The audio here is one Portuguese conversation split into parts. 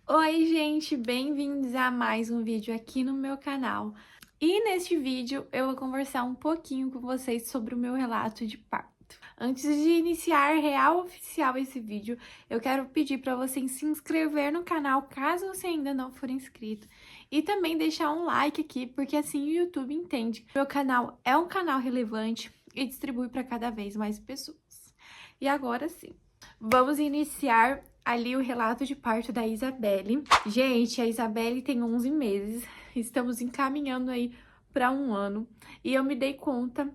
Oi, gente, bem-vindos a mais um vídeo aqui no meu canal. E neste vídeo eu vou conversar um pouquinho com vocês sobre o meu relato de parto. Antes de iniciar real oficial esse vídeo, eu quero pedir para você se inscrever no canal, caso você ainda não for inscrito, e também deixar um like aqui, porque assim o YouTube entende que meu canal é um canal relevante e distribui para cada vez mais pessoas. E agora sim, vamos iniciar ali o relato de parto da Isabelle. Gente, a Isabelle tem 11 meses, estamos encaminhando aí para um ano, e eu me dei conta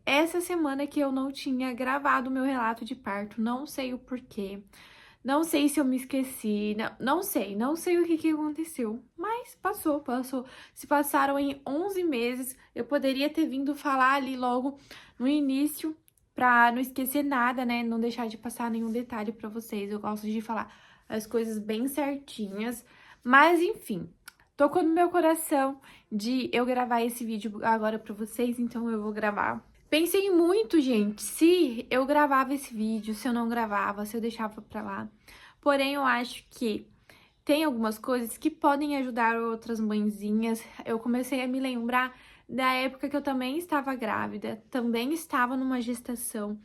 essa semana que eu não tinha gravado o meu relato de parto, não sei o porquê, não sei se eu me esqueci, não sei o que aconteceu, mas passou. Se passaram em 11 meses, eu poderia ter vindo falar ali logo no início, pra não esquecer nada, né? Não deixar de passar nenhum detalhe pra vocês. Eu gosto de falar as coisas bem certinhas, mas enfim, tocou no meu coração de eu gravar esse vídeo agora pra vocês, então eu vou gravar. Pensei muito, gente, se eu gravava esse vídeo, se eu não gravava, se eu deixava pra lá. Porém, eu acho que tem algumas coisas que podem ajudar outras mãezinhas. Eu comecei a me lembrar da época que eu também estava grávida, também estava numa gestação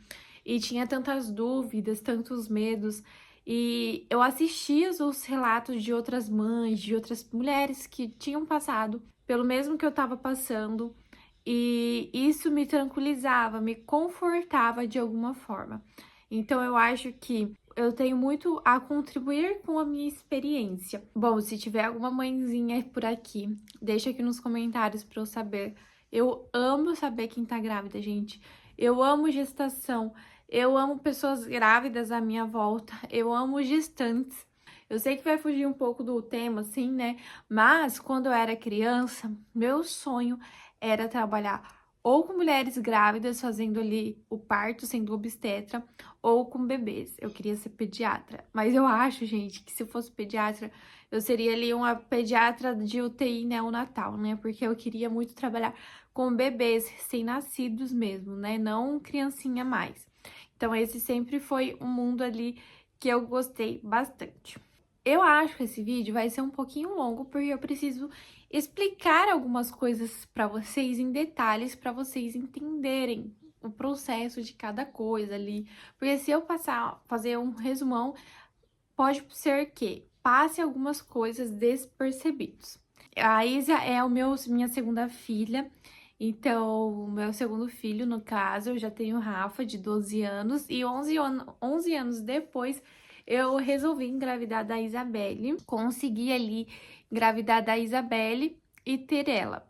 e tinha tantas dúvidas, tantos medos. E eu assistia os relatos de outras mães, de outras mulheres que tinham passado pelo mesmo que eu estava passando. E isso me tranquilizava, me confortava de alguma forma. Então eu acho que eu tenho muito a contribuir com a minha experiência. Bom, se tiver alguma mãezinha por aqui, deixa aqui nos comentários para eu saber. Eu amo saber quem tá grávida, gente. Eu amo gestação. Eu amo pessoas grávidas à minha volta. Eu amo gestantes. Eu sei que vai fugir um pouco do tema, assim, né? Mas quando eu era criança, meu sonho era trabalhar ou com mulheres grávidas fazendo ali o parto, sendo obstetra, ou com bebês. Eu queria ser pediatra, mas eu acho, gente, que se eu fosse pediatra, eu seria ali uma pediatra de UTI neonatal, né? Porque eu queria muito trabalhar com bebês recém-nascidos mesmo, né? Não criancinha mais. Então, esse sempre foi um mundo ali que eu gostei bastante. Eu acho que esse vídeo vai ser um pouquinho longo, porque eu preciso explicar algumas coisas para vocês em detalhes, para vocês entenderem o processo de cada coisa ali. Porque se eu fazer um resumão, pode ser que passe algumas coisas despercebidos. A Isa é minha segunda filha. Então, o meu segundo filho, no caso, eu já tenho o Rafa, de 12 anos, e 11 anos depois eu resolvi engravidar da Isabelle, consegui ali engravidar da Isabelle e ter ela.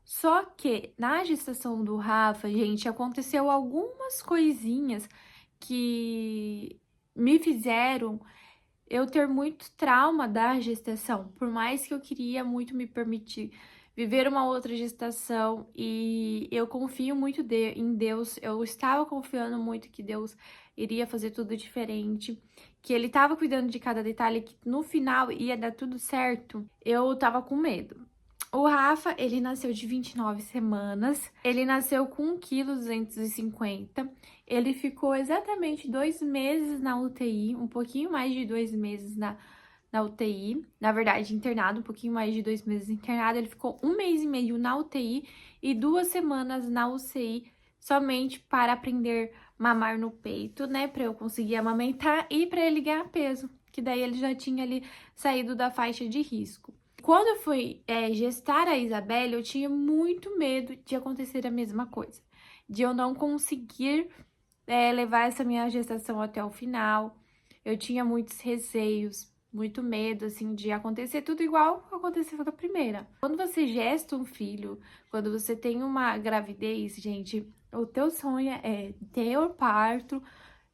Só que na gestação do Rafa, gente, aconteceu algumas coisinhas que me fizeram eu ter muito trauma da gestação, por mais que eu queria muito me permitir viver uma outra gestação e eu confio muito em Deus, eu estava confiando muito que Deus iria fazer tudo diferente, que Ele estava cuidando de cada detalhe, que no final ia dar tudo certo, eu tava com medo. O Rafa, ele nasceu de 29 semanas, ele nasceu com 1,250 kg, ele ficou exatamente 2 meses na UTI, um pouquinho mais de 2 meses na UTI, na verdade internado, um pouquinho mais de 2 meses internado, ele ficou 1 mês e meio na UTI e 2 semanas na UCI, somente para aprender a mamar no peito, né, para eu conseguir amamentar e para ele ganhar peso, que daí ele já tinha ali saído da faixa de risco. Quando eu fui gestar a Isabelle, eu tinha muito medo de acontecer a mesma coisa, de eu não conseguir levar essa minha gestação até o final. Eu tinha muitos receios, muito medo, assim, de acontecer tudo igual aconteceu da primeira. Quando você gesta um filho, quando você tem uma gravidez, gente, o teu sonho é ter o parto,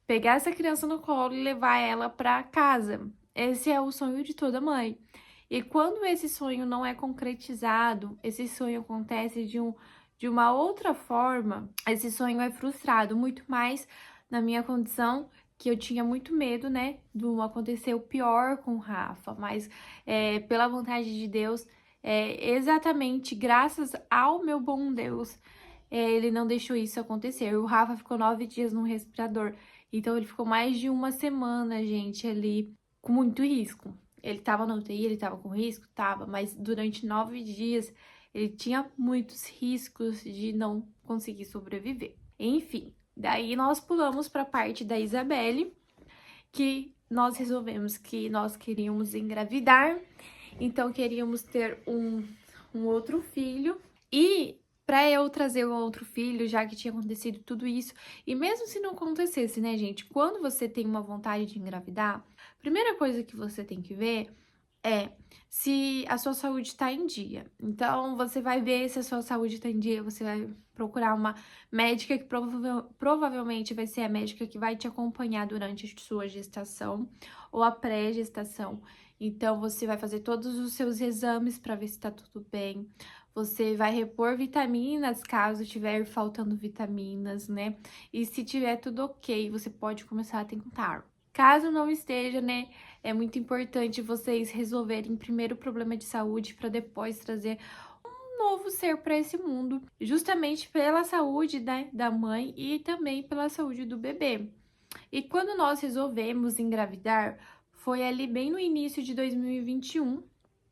pegar essa criança no colo e levar ela para casa. Esse é o sonho de toda mãe. E quando esse sonho não é concretizado, esse sonho acontece de uma outra forma, esse sonho é frustrado, muito mais na minha condição, que eu tinha muito medo, né, do acontecer o pior com o Rafa, mas pela vontade de Deus, exatamente graças ao meu bom Deus, ele não deixou isso acontecer. O Rafa ficou 9 dias no respirador, então ele ficou mais de uma semana, gente, ali com muito risco. Ele tava na UTI, ele tava com risco? Tava, mas durante 9 dias ele tinha muitos riscos de não conseguir sobreviver. Enfim, daí nós pulamos para a parte da Isabelle, que nós resolvemos que nós queríamos engravidar, então queríamos ter um outro filho. E para eu trazer um outro filho, já que tinha acontecido tudo isso, e mesmo se não acontecesse, né, gente? Quando você tem uma vontade de engravidar, a primeira coisa que você tem que ver é se a sua saúde está em dia. Então, você vai ver se a sua saúde está em dia, você vai procurar uma médica que provavelmente vai ser a médica que vai te acompanhar durante a sua gestação ou a pré-gestação. Então, você vai fazer todos os seus exames para ver se está tudo bem. Você vai repor vitaminas caso estiver faltando vitaminas, né? E se tiver tudo ok, você pode começar a tentar. Caso não esteja, né, é muito importante vocês resolverem primeiro o problema de saúde para depois trazer um novo ser para esse mundo, justamente pela saúde, né, da mãe e também pela saúde do bebê. E quando nós resolvemos engravidar, foi ali bem no início de 2021.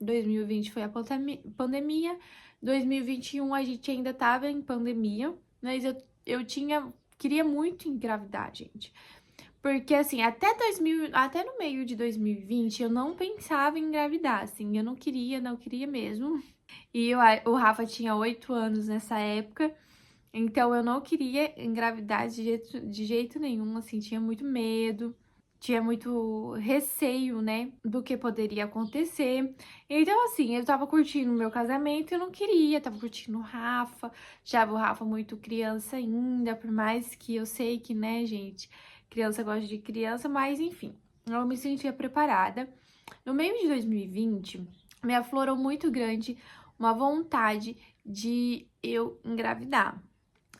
2020 foi a pandemia, 2021 a gente ainda estava em pandemia, mas eu queria muito engravidar, gente. Porque, assim, até no meio de 2020, eu não pensava em engravidar, assim, eu não queria mesmo. E o Rafa tinha 8 anos nessa época, então eu não queria engravidar de jeito nenhum, assim, tinha muito medo, tinha muito receio, né, do que poderia acontecer. Então, assim, eu tava curtindo o meu casamento, eu não queria, tava curtindo o Rafa, já o Rafa muito criança ainda, por mais que eu sei que, né, gente, criança gosta de criança, mas enfim, eu me sentia preparada. No meio de 2020, me aflorou muito grande uma vontade de eu engravidar.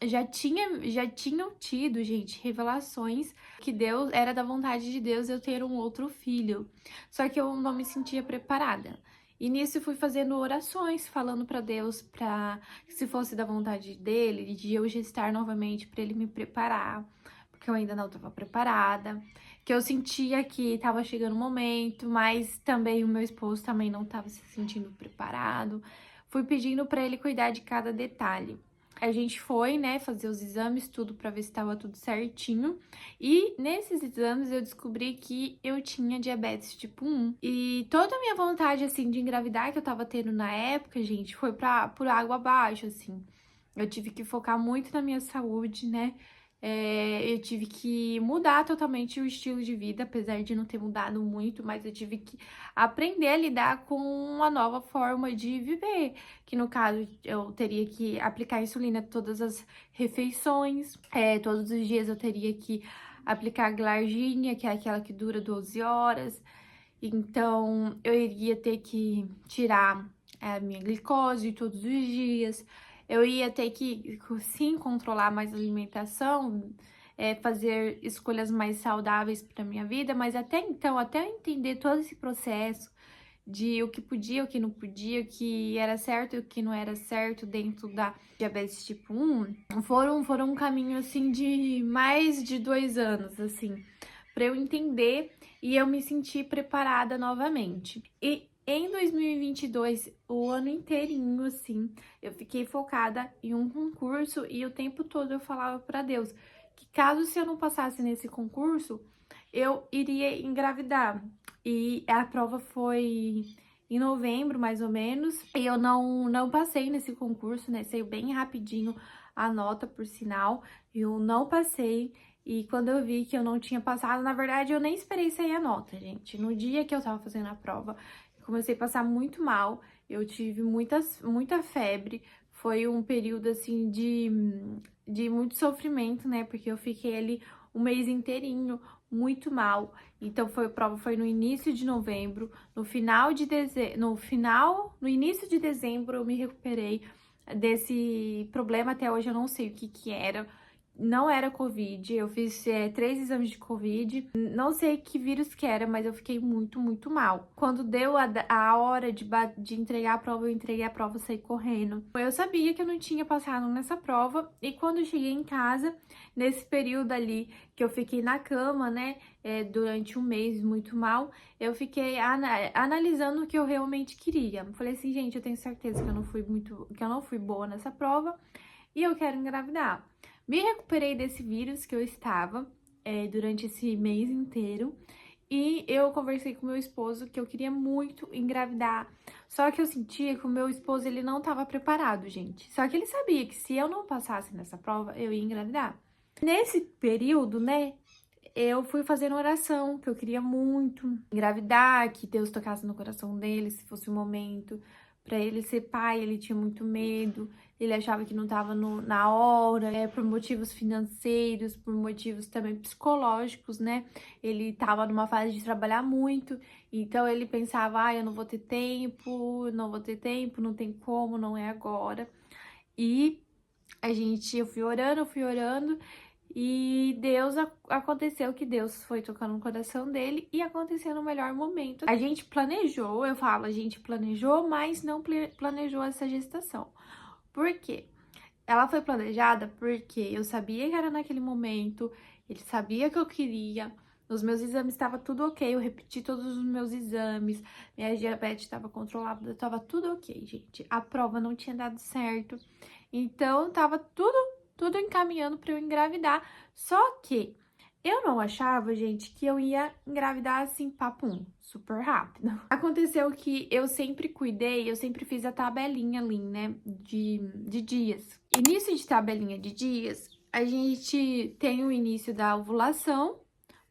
Já tinham tido, gente, revelações que Deus era da vontade de Deus eu ter um outro filho. Só que eu não me sentia preparada. E nisso eu fui fazendo orações, falando para Deus para que se fosse da vontade dele, de eu gestar novamente para ele me preparar, porque eu ainda não estava preparada, que eu sentia que estava chegando o momento, mas também o meu esposo também não estava se sentindo preparado. Fui pedindo para ele cuidar de cada detalhe. A gente foi, né, fazer os exames, tudo para ver se estava tudo certinho. E nesses exames eu descobri que eu tinha diabetes tipo 1. E toda a minha vontade, assim, de engravidar que eu tava tendo na época, gente, foi por água abaixo, assim. Eu tive que focar muito na minha saúde, né? Eu tive que mudar totalmente o estilo de vida, apesar de não ter mudado muito, mas eu tive que aprender a lidar com uma nova forma de viver, que no caso eu teria que aplicar insulina todas as refeições, todos os dias eu teria que aplicar glargina, que é aquela que dura 12 horas, então eu iria ter que tirar a minha glicose todos os dias. Eu ia ter que, sim, controlar mais a alimentação, fazer escolhas mais saudáveis para minha vida, mas até então, até eu entender todo esse processo de o que podia, o que não podia, o que era certo e o que não era certo dentro da diabetes tipo 1, foram um caminho, assim, de mais de 2 anos, assim, para eu entender e eu me sentir preparada novamente. E em 2022, o ano inteirinho, assim, eu fiquei focada em um concurso e o tempo todo eu falava para Deus que caso se eu não passasse nesse concurso, eu iria engravidar. E a prova foi em novembro, mais ou menos, e eu não passei nesse concurso, né? Saiu bem rapidinho a nota, por sinal, eu não passei. E quando eu vi que eu não tinha passado, na verdade, eu nem esperei sair a nota, gente. No dia que eu tava fazendo a prova, comecei a passar muito mal, eu tive muita febre, foi um período, assim, de muito sofrimento, né, porque eu fiquei ali um mês inteirinho muito mal, então a prova foi no início de novembro, no início de dezembro eu me recuperei desse problema, até hoje eu não sei o que era, não era Covid, eu fiz 3 exames de Covid, não sei que vírus que era, mas eu fiquei muito, muito mal. Quando deu a hora de entregar a prova, eu entreguei a prova e saí correndo. Eu sabia que eu não tinha passado nessa prova, e quando eu cheguei em casa, nesse período ali que eu fiquei na cama, né, durante um mês muito mal, eu fiquei analisando o que eu realmente queria. Falei assim, gente, eu tenho certeza que eu não fui boa nessa prova, e eu quero engravidar. Me recuperei desse vírus que eu estava durante esse mês inteiro. E eu conversei com meu esposo que eu queria muito engravidar. Só que eu sentia que o meu esposo, ele não estava preparado, gente. Só que ele sabia que se eu não passasse nessa prova, eu ia engravidar. Nesse período, né, eu fui fazendo oração, que eu queria muito engravidar, que Deus tocasse no coração dele, se fosse o momento. Pra ele ser pai, ele tinha muito medo, ele achava que não tava na hora, por motivos financeiros, por motivos também psicológicos, né? Ele tava numa fase de trabalhar muito, então ele pensava, eu não vou ter tempo, não tem como, não é agora. E eu fui orando, e aconteceu que Deus foi tocando no coração dele e aconteceu no melhor momento. A gente planejou, a gente planejou, mas não planejou essa gestação. Por quê? Ela foi planejada porque eu sabia que era naquele momento, ele sabia que eu queria, os meus exames estavam tudo ok, eu repeti todos os meus exames, minha diabetes estava controlada, estava tudo ok, gente. A prova não tinha dado certo, então tava tudo encaminhando para eu engravidar. Só que eu não achava, gente, que eu ia engravidar assim, papum, super rápido. Aconteceu que eu sempre cuidei, eu sempre fiz a tabelinha ali, né, de dias. Início de tabelinha de dias, a gente tem o início da ovulação,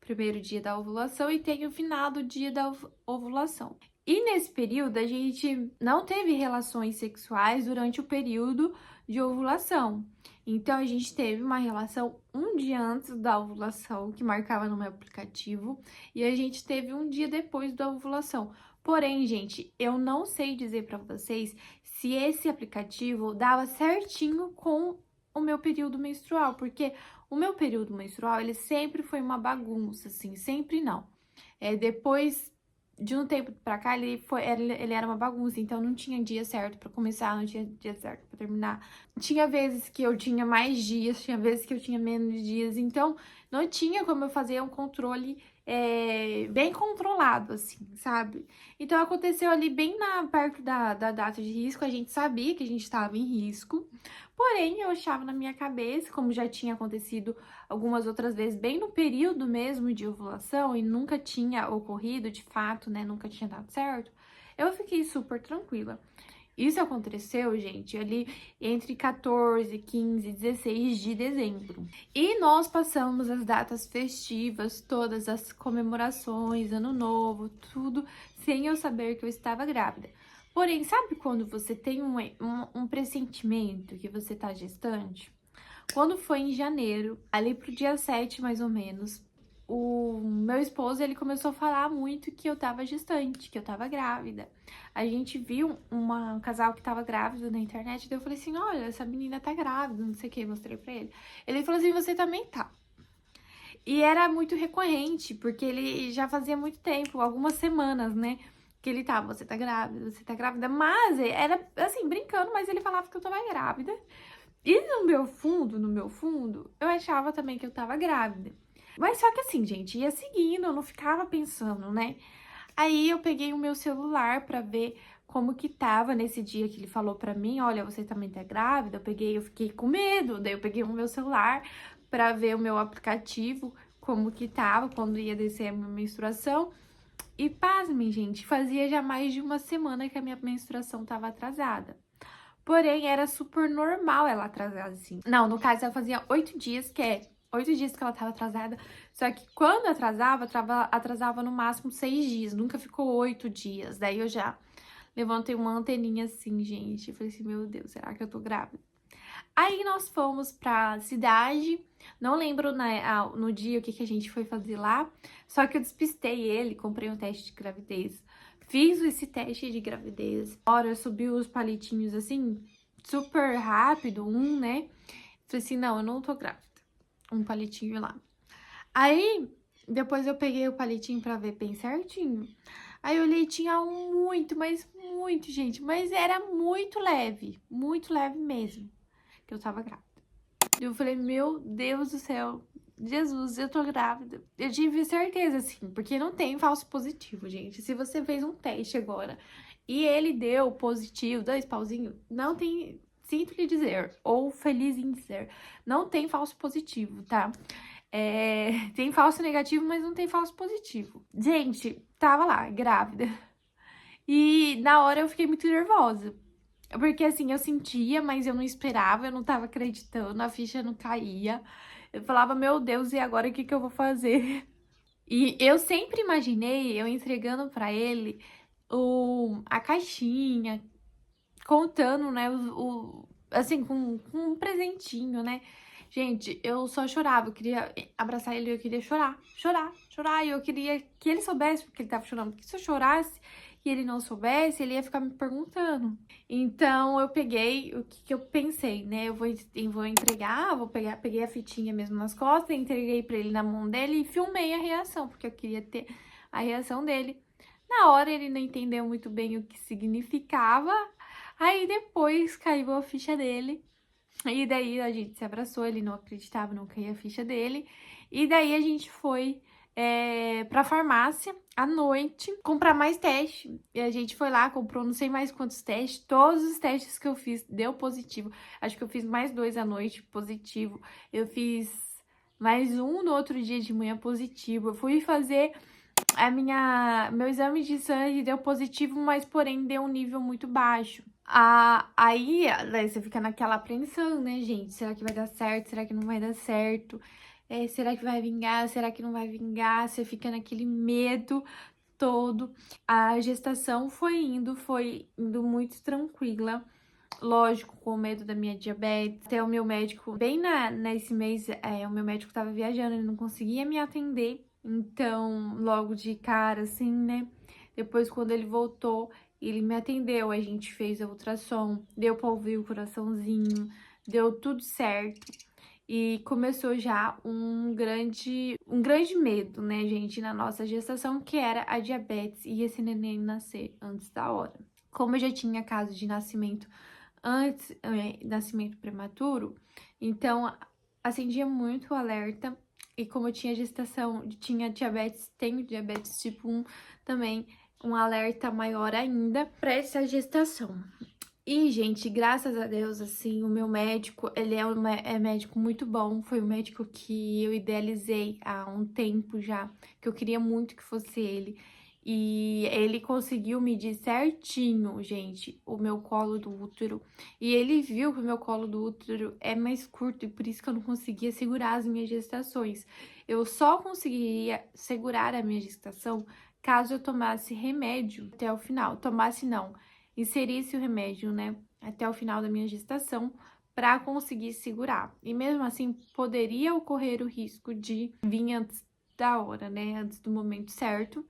primeiro dia da ovulação, e tem o final do dia da ovulação. E nesse período, a gente não teve relações sexuais durante o período de ovulação. Então, a gente teve uma relação um dia antes da ovulação, que marcava no meu aplicativo, e a gente teve um dia depois da ovulação. Porém, gente, eu não sei dizer pra vocês se esse aplicativo dava certinho com o meu período menstrual, porque o meu período menstrual, ele sempre foi uma bagunça, assim, sempre não. Depois de um tempo pra cá, ele era uma bagunça, então não tinha dia certo pra começar, não tinha dia certo pra terminar. Tinha vezes que eu tinha mais dias, tinha vezes que eu tinha menos dias, então não tinha como eu fazer um controle bem controlado, assim, sabe? Então aconteceu ali bem perto da data de risco, a gente sabia que a gente estava em risco, porém eu achava na minha cabeça, como já tinha acontecido algumas outras vezes, bem no período mesmo de ovulação, e nunca tinha ocorrido de fato, né? Nunca tinha dado certo, eu fiquei super tranquila. Isso aconteceu, gente, ali entre 14, 15 e 16 de dezembro. E nós passamos as datas festivas, todas as comemorações, Ano Novo, tudo, sem eu saber que eu estava grávida. Porém, sabe quando você tem um pressentimento que você tá gestante? Quando foi em janeiro, ali pro dia 7 mais ou menos, o meu esposo, ele começou a falar muito que eu tava gestante, que eu tava grávida. A gente viu um casal que tava grávido na internet, daí eu falei assim, olha, essa menina tá grávida, não sei o que, mostrei pra ele. Ele falou assim, você também tá. E era muito recorrente, porque ele já fazia muito tempo, algumas semanas, né, que ele tava, você tá grávida, mas era assim, brincando, mas ele falava que eu tava grávida. E no meu fundo, eu achava também que eu tava grávida. Mas só que assim, gente, ia seguindo, eu não ficava pensando, né? Aí eu peguei o meu celular pra ver como que tava nesse dia que ele falou pra mim, olha, você também tá grávida. Eu fiquei com medo, daí eu peguei o meu celular pra ver o meu aplicativo, como que tava, quando ia descer a minha menstruação. E pasmem, gente, fazia já mais de uma semana que a minha menstruação tava atrasada. Porém, era super normal ela atrasar assim. Não, no caso, ela fazia 8 dias, 8 dias que ela tava atrasada. Só que quando atrasava no máximo 6 dias. Nunca ficou 8 dias. Daí eu já levantei uma anteninha assim, gente. Eu falei assim, meu Deus, será que eu tô grávida? Aí nós fomos pra cidade. Não lembro no dia o que a gente foi fazer lá. Só que eu despistei ele, comprei um teste de gravidez. Fiz esse teste de gravidez. Na hora, subiu os palitinhos assim, super rápido, né? Falei assim, não, eu não tô grávida. um palitinho lá. Aí, depois eu peguei o palitinho pra ver bem certinho. Aí eu olhei, tinha um muito, mas muito, gente. Mas era muito leve mesmo, que eu tava grávida. Eu falei, meu Deus do céu, Jesus, eu tô grávida. Eu tive certeza, assim, porque não tem falso positivo, gente. Se você fez um teste agora e ele deu positivo, 2 pauzinhos, não tem, sinto lhe dizer, ou feliz em dizer, não tem falso positivo, tá? Tem falso negativo, mas não tem falso positivo. Gente, tava lá, grávida. E na hora eu fiquei muito nervosa. Porque assim, eu sentia, mas eu não esperava, eu não tava acreditando, a ficha não caía. Eu falava, meu Deus, e agora o que que eu vou fazer? E eu sempre imaginei eu entregando pra ele a caixinha, contando, né, assim, com um presentinho, né? Gente, eu só chorava, eu queria abraçar ele, eu queria chorar, chorar, chorar, e eu queria que ele soubesse porque ele tava chorando, porque se eu chorasse e ele não soubesse, ele ia ficar me perguntando. Então, eu peguei, o que que eu pensei, né? Eu vou entregar, peguei a fitinha mesmo nas costas, entreguei pra ele na mão dele e filmei a reação, porque eu queria ter a reação dele. Na hora, ele não entendeu muito bem o que significava, aí depois caiu a ficha dele. E daí a gente se abraçou, ele não acreditava, não caía a ficha dele. E daí a gente foi pra farmácia à noite comprar mais teste. E a gente foi lá, comprou não sei mais quantos testes. Todos os testes que eu fiz deu positivo. Acho que eu fiz mais 2 à noite positivo. Eu fiz mais um no outro dia de manhã positivo. Eu fui fazer meu exame de sangue deu positivo, mas porém deu um nível muito baixo. Aí você fica naquela apreensão, né, gente? Será que vai dar certo? Será que não vai dar certo? Será que vai vingar? Será que não vai vingar? Você fica naquele medo todo. A gestação foi indo muito tranquila. Lógico, com medo da minha diabetes. Até o meu médico, bem nesse mês, o meu médico tava viajando, ele não conseguia me atender. Então, logo de cara, assim, né? Depois, quando ele voltou, ele me atendeu. A gente fez a ultrassom, deu pra ouvir o coraçãozinho, deu tudo certo. E começou já um grande medo, né, gente, na nossa gestação, que era a diabetes e esse neném nascer antes da hora. Como eu já tinha caso de nascimento antes, nascimento prematuro, então acendia muito o alerta. E como eu tinha gestação, tinha diabetes, tenho diabetes tipo 1 também, um alerta maior ainda para essa gestação. E, gente, graças a Deus, assim, o meu médico, ele é médico muito bom. Foi o médico que eu idealizei há um tempo já, que eu queria muito que fosse ele. E ele conseguiu medir certinho, gente, o meu colo do útero. E ele viu que o meu colo do útero é mais curto e por isso que eu não conseguia segurar as minhas gestações. Eu só conseguiria segurar a minha gestação caso eu tomasse remédio até o final. Tomasse não, inserisse o remédio, né, até o final da minha gestação para conseguir segurar. E mesmo assim, poderia ocorrer o risco de vir antes da hora, né, antes do momento certo,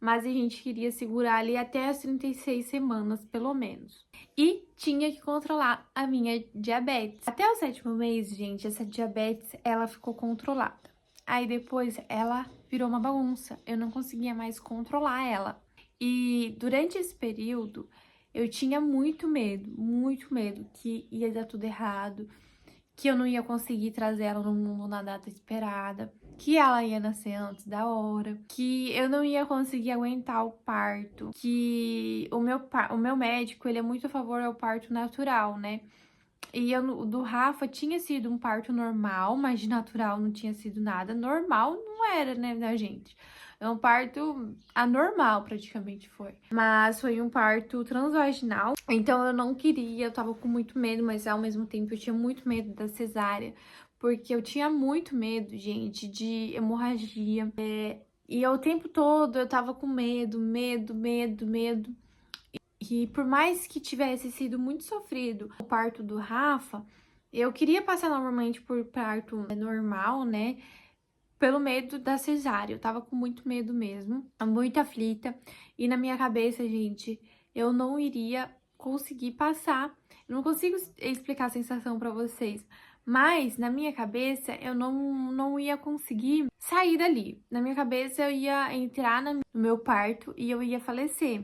mas a gente queria segurar ali até as 36 semanas, pelo menos. E tinha que controlar a minha diabetes. Até o 7º mês, gente, essa diabetes, ela ficou controlada. Aí depois ela virou uma bagunça, eu não conseguia mais controlar ela. E durante esse período, eu tinha muito medo que ia dar tudo errado, que eu não ia conseguir trazer ela no mundo na data esperada, que ela ia nascer antes da hora, que eu não ia conseguir aguentar o parto, que o meu médico, ele é muito a favor ao parto natural, né? E o do Rafa tinha sido um parto normal, mas de natural não tinha sido nada. Normal não era, né, da gente? É um parto anormal, praticamente foi. Mas foi um parto transvaginal. Então eu não queria, eu tava com muito medo, mas ao mesmo tempo eu tinha muito medo da cesárea. Porque eu tinha muito medo, gente, de hemorragia. E o tempo todo eu tava com medo. E por mais que tivesse sido muito sofrido o parto do Rafa, eu queria passar normalmente por parto normal, né? Pelo medo da cesárea. Eu tava com muito medo mesmo, muito aflita. E na minha cabeça, gente, eu não iria conseguir passar. Eu não consigo explicar a sensação pra vocês, Mas, na minha cabeça, eu não ia conseguir sair dali. Na minha cabeça, eu ia entrar no meu parto e eu ia falecer.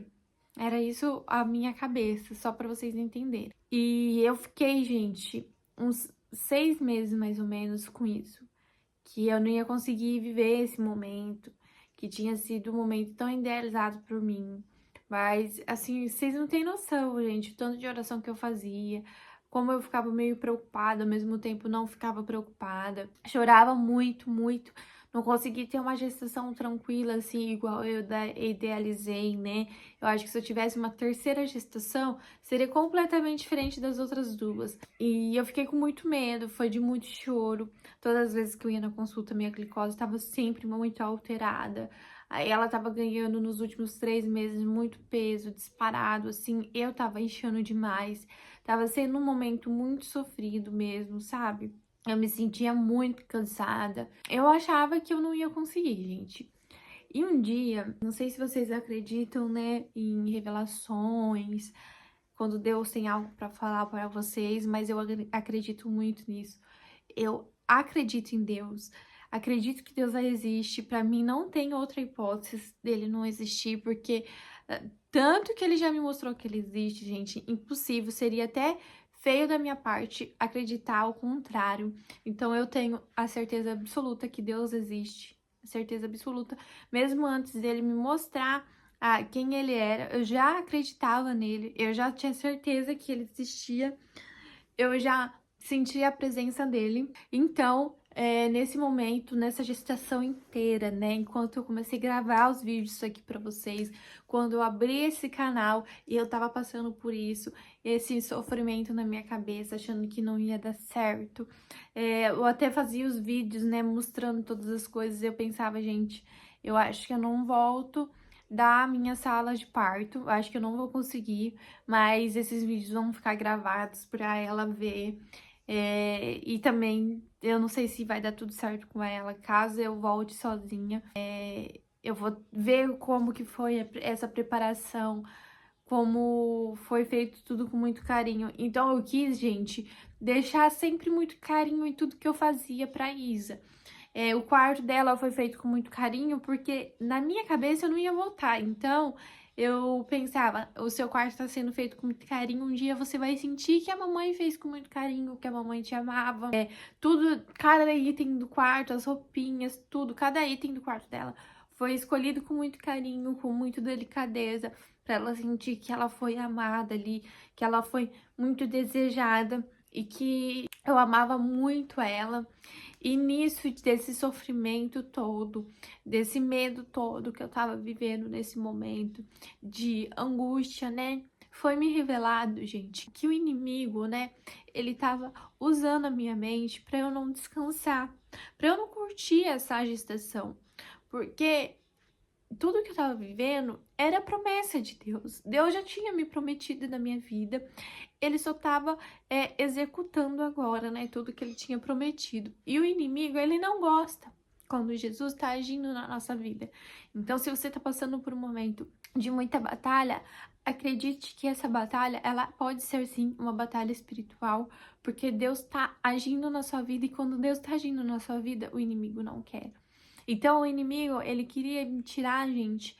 Era isso a minha cabeça, só pra vocês entenderem. E eu fiquei, gente, uns 6 meses mais ou menos com isso. Que eu não ia conseguir viver esse momento, que tinha sido um momento tão idealizado por mim. Mas, assim, vocês não têm noção, gente, o tanto de oração que eu fazia, como eu ficava meio preocupada, ao mesmo tempo não ficava preocupada. Chorava muito, muito. Não consegui ter uma gestação tranquila, assim, igual eu idealizei, né? Eu acho que se eu tivesse uma terceira gestação, seria completamente diferente das outras duas. E eu fiquei com muito medo, foi de muito choro. Todas as vezes que eu ia na consulta, minha glicose estava sempre muito alterada. Aí ela tava ganhando nos últimos 3 meses muito peso, disparado, assim. Eu tava inchando demais. Tava sendo um momento muito sofrido mesmo, sabe? Eu me sentia muito cansada. Eu achava que eu não ia conseguir, gente. E um dia, não sei se vocês acreditam, né, em revelações, quando Deus tem algo para falar para vocês, mas eu acredito muito nisso. Eu acredito em Deus. Acredito que Deus existe. Para mim não tem outra hipótese dele não existir, porque tanto que ele já me mostrou que ele existe, gente, impossível, seria até feio da minha parte acreditar ao contrário. Então eu tenho a certeza absoluta que Deus existe, a certeza absoluta, mesmo antes dele me mostrar quem ele era, eu já acreditava nele, eu já tinha certeza que ele existia, eu já sentia a presença dele. Então, nesse momento, nessa gestação inteira, né, enquanto eu comecei a gravar os vídeos aqui pra vocês, quando eu abri esse canal e eu tava passando por isso, esse sofrimento na minha cabeça, achando que não ia dar certo, eu até fazia os vídeos, né, mostrando todas as coisas, eu pensava, gente, eu acho que eu não volto da minha sala de parto, acho que eu não vou conseguir, mas esses vídeos vão ficar gravados para ela ver. E também, eu não sei se vai dar tudo certo com ela, caso eu volte sozinha. Eu vou ver como que foi essa preparação, como foi feito tudo com muito carinho. Então eu quis, gente, deixar sempre muito carinho em tudo que eu fazia pra Isa. O quarto dela foi feito com muito carinho, porque na minha cabeça eu não ia voltar. Então, eu pensava, o seu quarto está sendo feito com muito carinho, um dia você vai sentir que a mamãe fez com muito carinho, que a mamãe te amava. Tudo, cada item do quarto, as roupinhas, tudo, cada item do quarto dela foi escolhido com muito carinho, com muita delicadeza, para ela sentir que ela foi amada ali, que ela foi muito desejada e que eu amava muito ela. E nisso, desse sofrimento todo, desse medo todo que eu tava vivendo nesse momento, de angústia, né? Foi me revelado, gente, que o inimigo, né? Ele tava usando a minha mente pra eu não descansar, pra eu não curtir essa gestação. Porque tudo que eu tava vivendo era promessa de Deus. Deus já tinha me prometido na minha vida. Ele só tava executando agora, né? Tudo que ele tinha prometido. E o inimigo, ele não gosta quando Jesus tá agindo na nossa vida. Então, se você tá passando por um momento de muita batalha, acredite que essa batalha, ela pode ser sim uma batalha espiritual, porque Deus tá agindo na sua vida e quando Deus tá agindo na sua vida, o inimigo não quer. Então, o inimigo, ele queria me tirar, gente,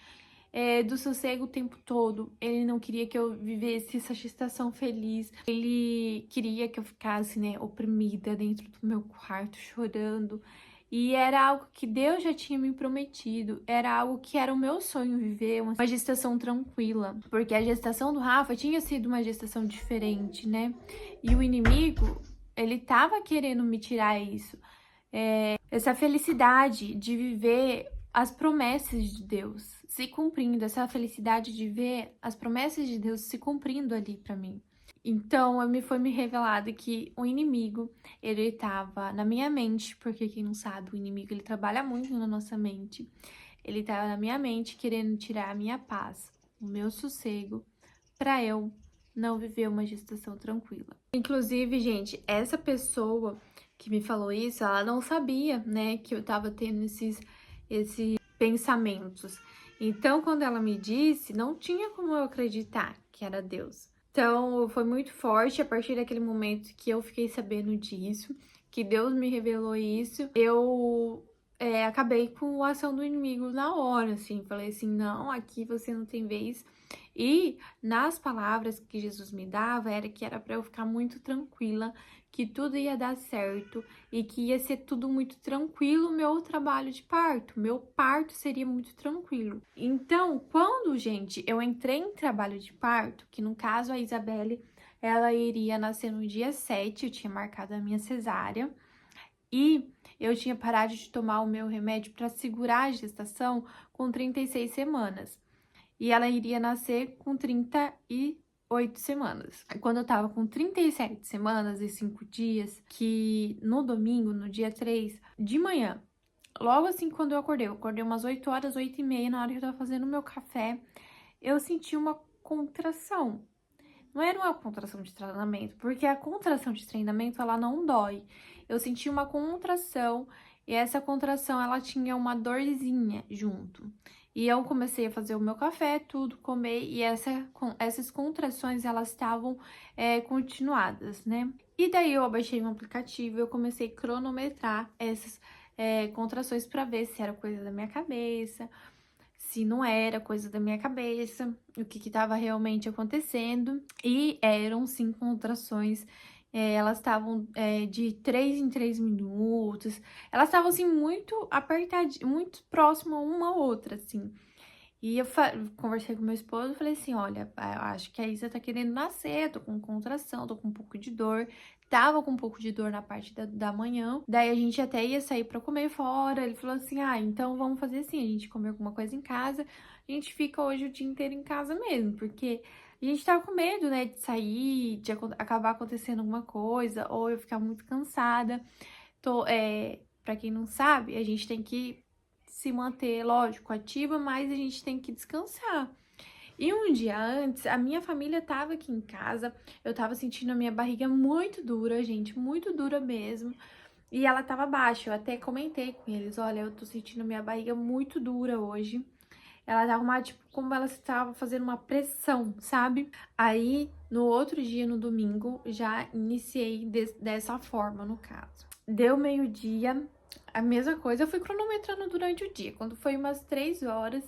do sossego o tempo todo. Ele não queria que eu vivesse essa gestação feliz. Ele queria que eu ficasse, né, oprimida dentro do meu quarto, chorando. E era algo que Deus já tinha me prometido. Era algo que era o meu sonho viver, uma gestação tranquila. Porque a gestação do Rafa tinha sido uma gestação diferente, né? E o inimigo, ele tava querendo me tirar isso. Essa felicidade de viver as promessas de Deus se cumprindo, essa felicidade de ver as promessas de Deus se cumprindo ali para mim. Então, foi me revelado que o inimigo, ele estava na minha mente, porque quem não sabe, o inimigo, ele trabalha muito na nossa mente. Ele estava na minha mente querendo tirar a minha paz, o meu sossego, para eu não viver uma gestação tranquila. Inclusive, gente, essa pessoa que me falou isso, ela não sabia, né, que eu tava tendo esses pensamentos. Então, quando ela me disse, não tinha como eu acreditar que era Deus. Então, foi muito forte a partir daquele momento que eu fiquei sabendo disso, que Deus me revelou isso, eu acabei com a ação do inimigo na hora, assim. Falei assim, não, aqui você não tem vez. E nas palavras que Jesus me dava, era para eu ficar muito tranquila, que tudo ia dar certo e que ia ser tudo muito tranquilo o meu trabalho de parto. Meu parto seria muito tranquilo. Então, quando, gente, eu entrei em trabalho de parto, que no caso a Isabelle, ela iria nascer no dia 7, eu tinha marcado a minha cesárea, e eu tinha parado de tomar o meu remédio para segurar a gestação com 36 semanas. E ela iria nascer com 38 semanas. Quando eu tava com 37 semanas e 5 dias, que no domingo, no dia 3, de manhã, logo assim quando eu acordei umas 8 horas, 8 e meia, na hora que eu tava fazendo o meu café, eu senti uma contração. Não era uma contração de treinamento, porque a contração de treinamento, ela não dói. Eu senti uma contração e essa contração, ela tinha uma dorzinha junto. E eu comecei a fazer o meu café, tudo, comer, e essas contrações, elas estavam continuadas, né? E daí eu abaixei um aplicativo, eu comecei a cronometrar essas contrações para ver se era coisa da minha cabeça, se não era coisa da minha cabeça, o que estava realmente acontecendo. E eram sim contrações, elas estavam de 3 em 3 minutos, elas estavam assim muito apertadinhas, muito próximo uma à outra, assim. E eu conversei com meu esposo e falei assim, olha, eu acho que a Isa tá querendo nascer, tô com contração, tô com um pouco de dor. Tava com um pouco de dor na parte da manhã. Daí a gente até ia sair pra comer fora. Ele falou assim, então vamos fazer assim, a gente come alguma coisa em casa. A gente fica hoje o dia inteiro em casa mesmo, porque a gente tava com medo, né, de sair, de acabar acontecendo alguma coisa, ou eu ficar muito cansada. Pra quem não sabe, a gente tem que se manter, lógico, ativa, mas a gente tem que descansar. E um dia antes, a minha família tava aqui em casa, eu tava sentindo a minha barriga muito dura, gente, muito dura mesmo. E ela tava baixa, eu até comentei com eles, olha, eu tô sentindo a minha barriga muito dura hoje. Ela tava tipo, como ela estava fazendo uma pressão, sabe? Aí, no outro dia, no domingo, já iniciei dessa forma, no caso. Deu meio-dia, a mesma coisa, eu fui cronometrando durante o dia. Quando foi umas 3 horas,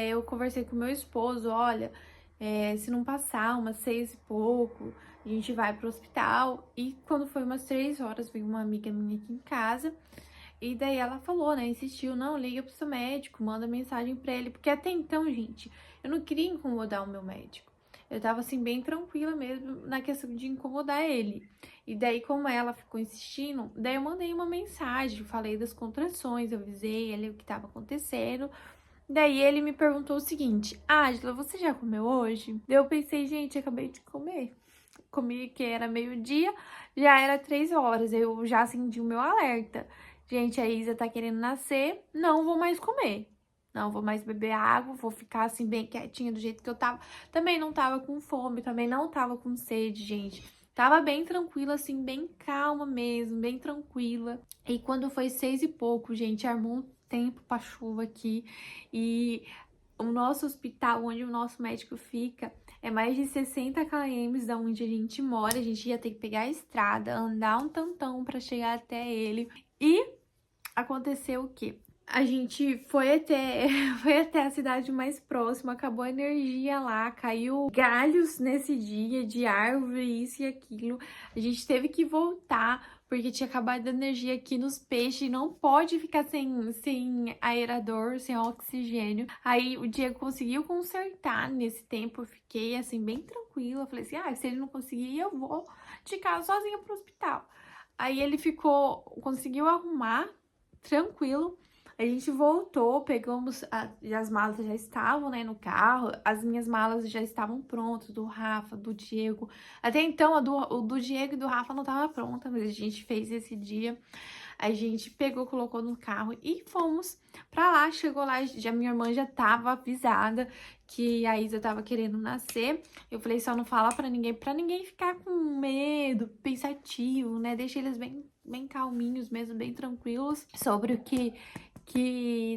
eu conversei com meu esposo, olha, se não passar umas 6 e pouco, a gente vai pro hospital. E quando foi umas 3 horas, veio uma amiga minha aqui em casa, e daí ela falou, né, insistiu, não, liga pro seu médico, manda mensagem pra ele, porque até então, gente, eu não queria incomodar o meu médico. Eu tava, assim, bem tranquila mesmo na questão de incomodar ele. E daí, como ela ficou insistindo, daí eu mandei uma mensagem, falei das contrações, eu avisei ele o que tava acontecendo. Daí ele me perguntou o seguinte, Ângela, você já comeu hoje? Daí eu pensei, gente, acabei de comer. Comi que era meio-dia, já era 3 horas, eu já acendi o meu alerta. Gente, a Isa tá querendo nascer, não vou mais comer. Não vou mais beber água, vou ficar assim bem quietinha do jeito que eu tava. Também não tava com fome, também não tava com sede, gente. Tava bem tranquila, assim, bem calma mesmo, bem tranquila. E quando foi 6 e pouco, gente, armou um tempo pra chuva aqui. E o nosso hospital, onde o nosso médico fica, é mais de 60 km da onde a gente mora. A gente ia ter que pegar a estrada, andar um tantão pra chegar até ele. E aconteceu o quê? A gente foi até, foi até a cidade mais próxima, acabou a energia lá, caiu galhos nesse dia de árvore, isso e aquilo. A gente teve que voltar, porque tinha acabado a energia aqui nos peixes, não pode ficar sem aerador, sem oxigênio. Aí o Diego conseguiu consertar nesse tempo, eu fiquei assim, bem tranquila. Falei assim, se ele não conseguir, eu vou de casa sozinha pro hospital. Aí ele conseguiu arrumar, tranquilo. A gente voltou, pegamos, as malas já estavam, né, no carro, as minhas malas já estavam prontas, do Rafa, do Diego. Até então, o do Diego e do Rafa não estava pronta, mas a gente fez esse dia. A gente pegou, colocou no carro e fomos pra lá. Chegou lá, já minha irmã já tava avisada que a Isa tava querendo nascer. Eu falei, só não fala pra ninguém ficar com medo, pensativo, né? Deixa eles bem calminhos mesmo, bem tranquilos sobre o que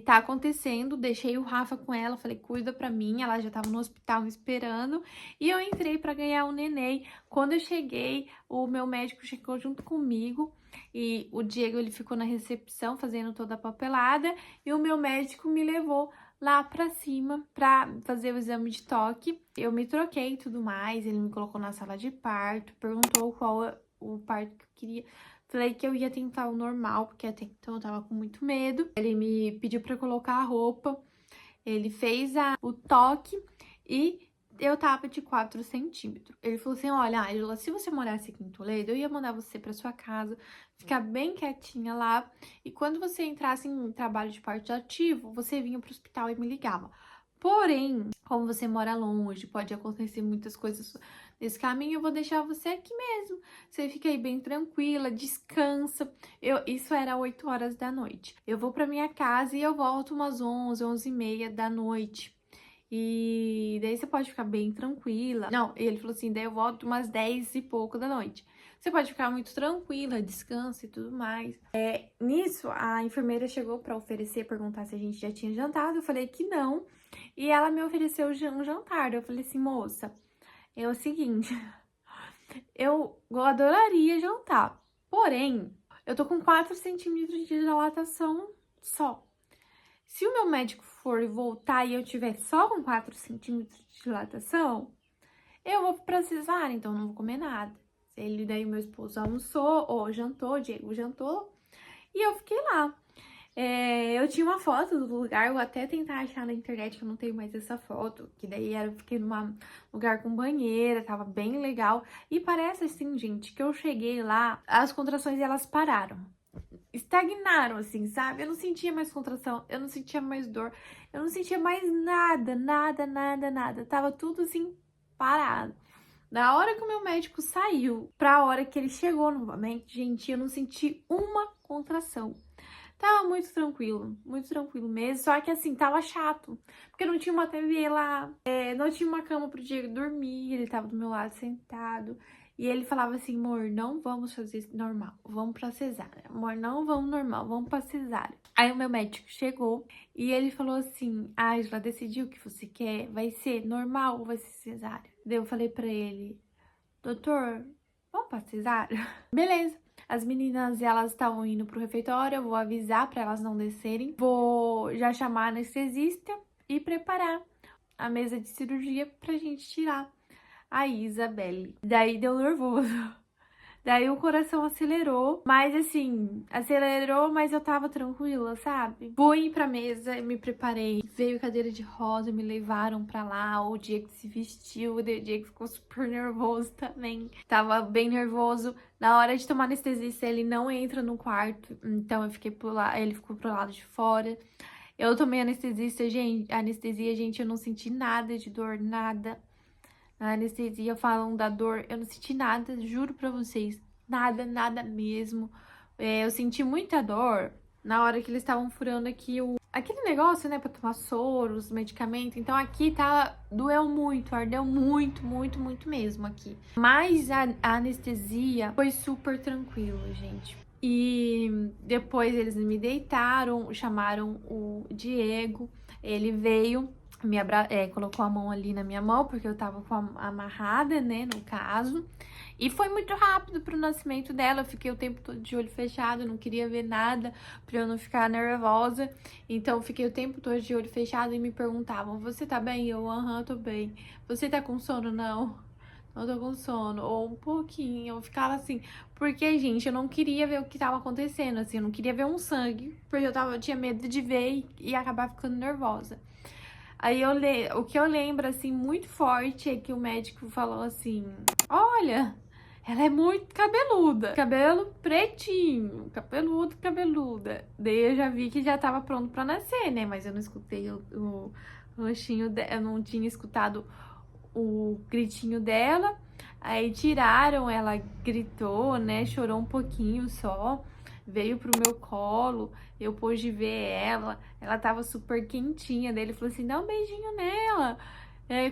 tá acontecendo. Deixei o Rafa com ela, falei, cuida pra mim. Ela já tava no hospital me esperando. E eu entrei pra ganhar o neném. Quando eu cheguei, o meu médico chegou junto comigo. E o Diego, ele ficou na recepção fazendo toda a papelada e o meu médico me levou lá pra cima pra fazer o exame de toque. Eu me troquei e tudo mais, ele me colocou na sala de parto, perguntou qual o parto que eu queria. Falei que eu ia tentar o normal, porque até então eu tava com muito medo. Ele me pediu pra colocar a roupa, ele fez o toque e eu tava de 4 centímetros. Ele falou assim, olha, Ângela, se você morasse aqui em Toledo, eu ia mandar você pra sua casa, ficar bem quietinha lá, e quando você entrasse em trabalho de parto ativo, você vinha pro hospital e me ligava. Porém, como você mora longe, pode acontecer muitas coisas nesse caminho, eu vou deixar você aqui mesmo. Você fica aí bem tranquila, descansa. Isso era 8 horas da noite. Eu vou pra minha casa e eu volto umas 11, 11h30 da noite. E daí você pode ficar bem tranquila. Não, ele falou assim, daí eu volto umas 10 e pouco da noite. Você pode ficar muito tranquila, descansa e tudo mais. Nisso, a enfermeira chegou pra oferecer, perguntar se a gente já tinha jantado. Eu falei que não. E ela me ofereceu um jantar. Eu falei assim, moça, é o seguinte, eu adoraria jantar. Porém, eu tô com 4 centímetros de dilatação só. Se o meu médico for voltar e eu tiver só com 4 centímetros de dilatação, eu vou pra cesárea, então não vou comer nada. Ele, daí meu esposo almoçou, ou jantou, o Diego jantou, e eu fiquei lá. Eu tinha uma foto do lugar, eu até tentar achar na internet, que eu não tenho mais essa foto, que daí eu fiquei num lugar com banheira, tava bem legal. E parece assim, gente, que eu cheguei lá, as contrações elas pararam. Estagnaram, assim, sabe? Eu não sentia mais contração, eu não sentia mais dor, eu não sentia mais nada, nada, nada, nada. Tava tudo, assim, parado. Da hora que o meu médico saiu pra hora que ele chegou novamente, gente, eu não senti uma contração. Tava muito tranquilo mesmo, só que assim, tava chato, porque não tinha uma TV lá, não tinha uma cama pro Diego dormir, ele tava do meu lado sentado, e ele falava assim, amor, não vamos fazer normal, vamos pra cesárea, amor, não vamos normal, vamos pra cesárea. Aí o meu médico chegou e ele falou assim, Ângela, decidiu o que você quer? Vai ser normal ou vai ser cesárea? Daí eu falei pra ele, doutor, vamos pra cesárea? Beleza. As meninas, elas estavam indo pro refeitório, eu vou avisar pra elas não descerem. Vou já chamar a anestesista e preparar a mesa de cirurgia pra gente tirar a Isabelle. Daí deu nervoso. Daí o coração acelerou, mas assim, acelerou, mas eu tava tranquila, sabe? Fui pra mesa, me preparei, veio cadeira de rosa, me levaram pra lá, o Diego se vestiu, o Diego ficou super nervoso também, tava bem nervoso. Na hora de tomar anestesia, ele não entra no quarto, então eu fiquei por lá, ele ficou pro lado de fora. Eu tomei anestesia, gente, eu não senti nada de dor, nada. A anestesia falam da dor, eu não senti nada, juro pra vocês, nada, nada mesmo. Eu senti muita dor na hora que eles estavam furando aqui aquele negócio, né, pra tomar soro, os medicamentos. Então aqui doeu muito, ardeu muito, muito, muito mesmo aqui. Mas a anestesia foi super tranquila, gente. E depois eles me deitaram, chamaram o Diego, ele veio, colocou a mão ali na minha mão, porque eu tava com amarrada, né, no caso. E foi muito rápido pro nascimento dela, eu fiquei o tempo todo de olho fechado, não queria ver nada pra eu não ficar nervosa. Então eu fiquei o tempo todo de olho fechado e me perguntavam, você tá bem? Eu, aham, tô bem. Você tá com sono? Não, não tô com sono. Ou um pouquinho, eu ficava assim, porque, gente, eu não queria ver o que tava acontecendo, assim, eu não queria ver um sangue, porque eu tinha medo de ver e acabar ficando nervosa. Aí o que eu lembro, assim, muito forte é que o médico falou assim, olha, ela é muito cabeluda, cabelo pretinho, cabeluda. Daí eu já vi que já tava pronto pra nascer, né, mas eu não escutei o roxinho dela, eu não tinha escutado o gritinho dela. Aí tiraram, ela gritou, né, chorou um pouquinho só. Veio pro meu colo, eu pude ver ela tava super quentinha, daí ele falou assim, dá um beijinho nela,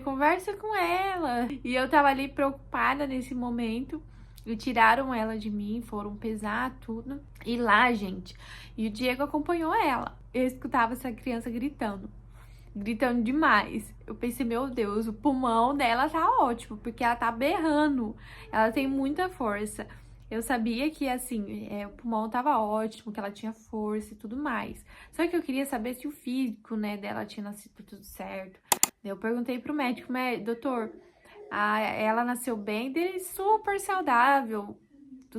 conversa com ela. E eu tava ali preocupada nesse momento, e tiraram ela de mim, foram pesar tudo, e lá, gente, e o Diego acompanhou ela, eu escutava essa criança gritando demais. Eu pensei, meu Deus, o pulmão dela tá ótimo, porque ela tá berrando, ela tem muita força. Eu sabia que, assim, o pulmão tava ótimo, que ela tinha força e tudo mais. Só que eu queria saber se o físico, né, dela tinha nascido tudo certo. Eu perguntei pro médico, doutor, ela nasceu bem, dele super saudável,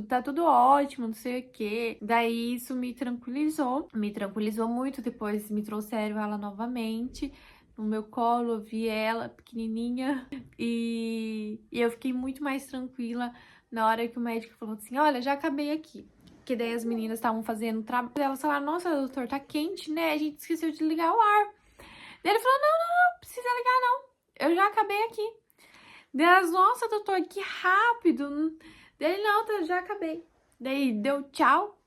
tá tudo ótimo, não sei o quê. Daí isso me tranquilizou muito. Depois me trouxeram ela novamente no meu colo, eu vi ela pequenininha e eu fiquei muito mais tranquila na hora que o médico falou assim: olha, já acabei aqui. Que daí as meninas estavam fazendo o trabalho, elas falaram: nossa, doutor, tá quente, né? A gente esqueceu de ligar o ar. Daí ele falou: não precisa ligar, não. Eu já acabei aqui. Daí elas: nossa, doutor, que rápido. Daí ele: não, já acabei. Daí deu tchau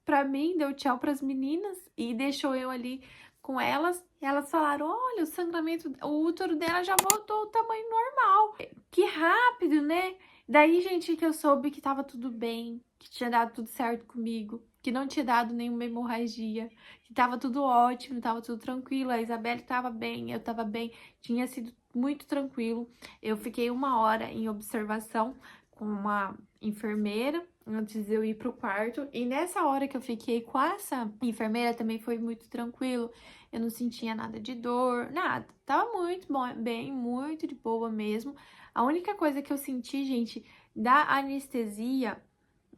pra mim, deu tchau pras meninas e deixou eu ali com elas. E elas falaram: olha, o sangramento, o útero dela já voltou ao tamanho normal. Que rápido, né? Daí, gente, que eu soube que tava tudo bem, que tinha dado tudo certo comigo, que não tinha dado nenhuma hemorragia, que tava tudo ótimo, tava tudo tranquilo. A Isabelle tava bem, eu tava bem, tinha sido muito tranquilo. Eu fiquei 1 hora em observação com uma enfermeira antes de eu ir pro quarto. E nessa hora que eu fiquei com essa enfermeira também foi muito tranquilo. Eu não sentia nada de dor, nada. Tava muito bom, bem, muito de boa mesmo. A única coisa que eu senti, gente, da anestesia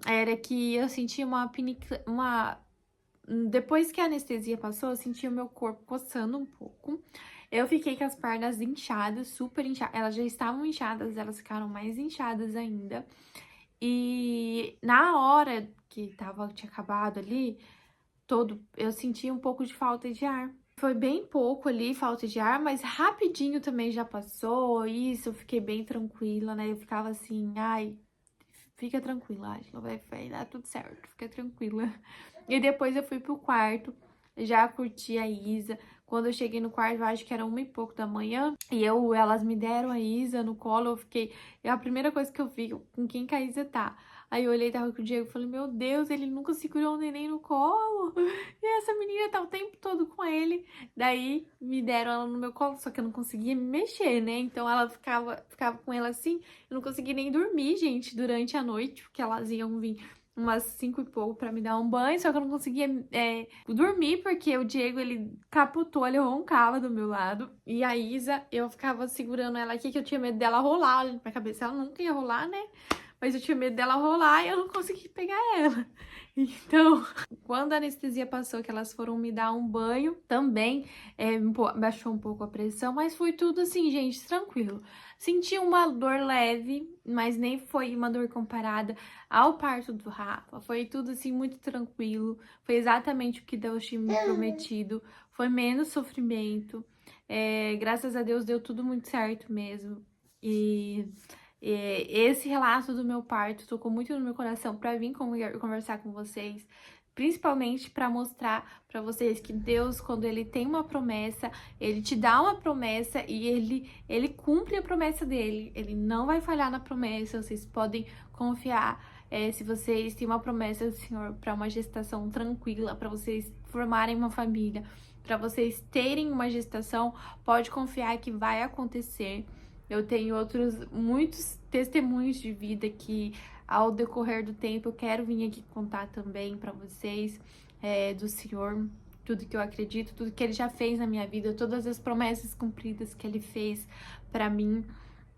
era que eu sentia uma... Depois que a anestesia passou, eu senti o meu corpo coçando um pouco. Eu fiquei com as pernas inchadas, super inchadas. Elas já estavam inchadas, elas ficaram mais inchadas ainda. E na hora que tinha acabado ali, eu senti um pouco de falta de ar. Foi bem pouco ali, falta de ar, mas rapidinho também já passou. Isso, eu fiquei bem tranquila, né? Eu ficava assim, ai, fica tranquila, Angela, vai dar tudo certo, fica tranquila. E depois eu fui pro quarto, já curti a Isa. Quando eu cheguei no quarto, eu acho que era 1 e pouco da manhã, e elas me deram a Isa no colo, eu fiquei... É a primeira coisa que eu vi, com quem que a Isa tá. Aí eu olhei, tava com o Diego e falei: meu Deus, ele nunca segurou um neném no colo. E essa menina tá o tempo todo com ele. Daí me deram ela no meu colo, só que eu não conseguia me mexer, né? Então ela ficava com ela assim. Eu não conseguia nem dormir, gente, durante a noite, porque elas iam vir umas 5 e pouco pra me dar um banho, só que eu não conseguia dormir, porque o Diego, ele capotou, ele roncava do meu lado. E a Isa, eu ficava segurando ela aqui, que eu tinha medo dela rolar, olhando pra cabeça. Ela nunca ia rolar, né? Mas eu tinha medo dela rolar e eu não consegui pegar ela. Então, quando a anestesia passou, que elas foram me dar um banho, também baixou um pouco a pressão, mas foi tudo assim, gente, tranquilo. Senti uma dor leve, mas nem foi uma dor comparada ao parto do Rafa. Foi tudo assim, muito tranquilo. Foi exatamente o que Deus tinha me prometido. Foi menos sofrimento. Graças a Deus deu tudo muito certo mesmo. E esse relato do meu parto tocou muito no meu coração para vir conversar com vocês, principalmente para mostrar para vocês que Deus, quando ele tem uma promessa, ele te dá uma promessa e ele cumpre a promessa dele. Ele não vai falhar na promessa, vocês podem confiar. Se vocês têm uma promessa do Senhor para uma gestação tranquila, para vocês formarem uma família, para vocês terem uma gestação, pode confiar que vai acontecer. Eu tenho muitos testemunhos de vida que, ao decorrer do tempo, eu quero vir aqui contar também para vocês do Senhor, tudo que eu acredito, tudo que Ele já fez na minha vida, todas as promessas cumpridas que Ele fez para mim.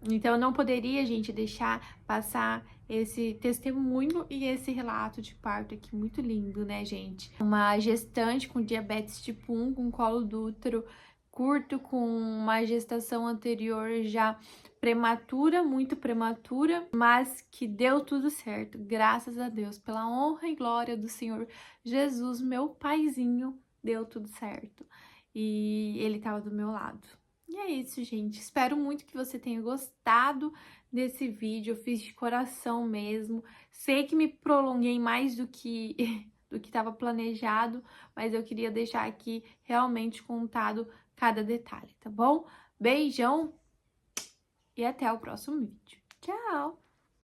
Então, eu não poderia, gente, deixar passar esse testemunho e esse relato de parto aqui, muito lindo, né, gente? Uma gestante com diabetes tipo 1, com colo do útero curto, com uma gestação anterior já prematura, muito prematura, mas que deu tudo certo, graças a Deus, pela honra e glória do Senhor Jesus, meu paizinho, deu tudo certo. E ele tava do meu lado. E é isso, gente. Espero muito que você tenha gostado desse vídeo. Eu fiz de coração mesmo. Sei que me prolonguei mais do que estava planejado, mas eu queria deixar aqui realmente contado cada detalhe, tá bom? Beijão e até o próximo vídeo. Tchau!